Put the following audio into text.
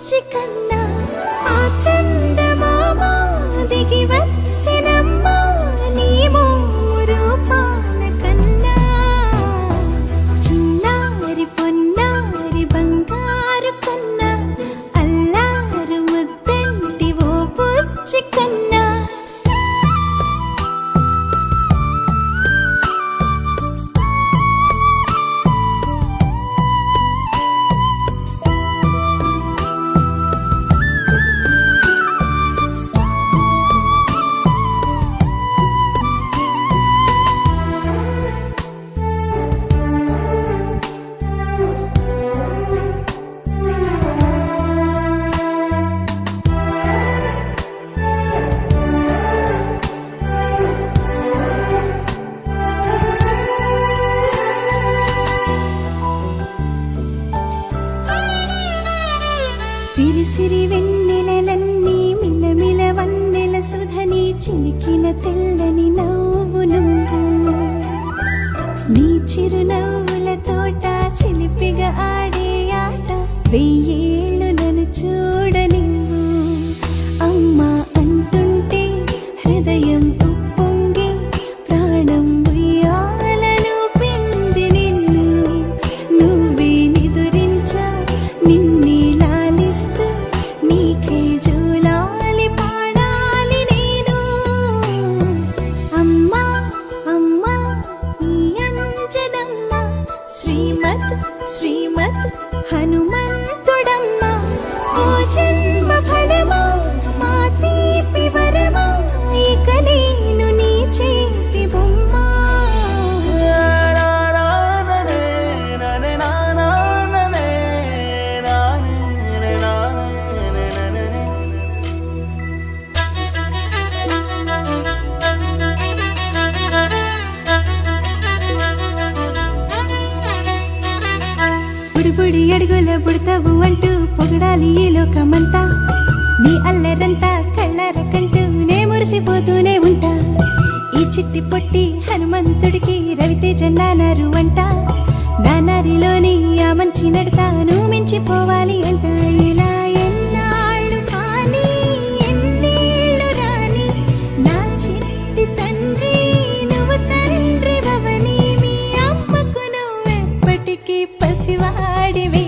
బుజ్జి కన్నా ఆ చందమామ దిగి వచ్చినమ్మ నీ రూపాన కన్నా చిన్నారి పొన్నారి బంగారు కన్నా అల్లారు ముద్దంటి ఓ బుజ్జి కన్నా సిరి సిరి వెన్నెలలన్నీ మిలమిల వన్నెల సుధని చిలికిన తెల్లని నవ్వు నువ్వు నీ చిరునవ్వుల తోట చిలిపిగా ఆడే ఆట వెయ్యేళ్ళు నన్ను చూడ నువ్వు అమ్మా అంటుంటే హృదయం ఉప్పొంగి ప్రాణం ఉయ్యాలలో పింది నిన్ను నువ్వే నిదురించా నిన్నే నీకే జోలాలి పాడాలి నేను అమ్మా అమ్మా ఈ అంజనమ్మ శ్రీమత్ శ్రీమత్ హనుమంతుడమ్మ ఓ జన్మ ఫలమా మా తీపి వరమా ఇక నేను నీ చేతి బొమ్మ బుడి అడుగుల బుడతావు అంటూ పొగడాలి ఈ లోకమంతా నీ అల్లరంతా కళ్ళారకంటూ నే మురిసిపోతూనే ఉంటా ఈ చిట్టి పొట్టి హనుమంతుడికి రవితేజ నానారు అంట నానారిలోని ఆ మంచి నడతాను మించిపోవాలి అంట ఇలా ఎన్నాళ్ళు కానీ ఎన్నేళ్ళు రాని నా చిట్టి తండ్రి నువ్వు తండ్రి భవని మీ అమ్మకు నువ్వెప్పటికీ పసివాడివి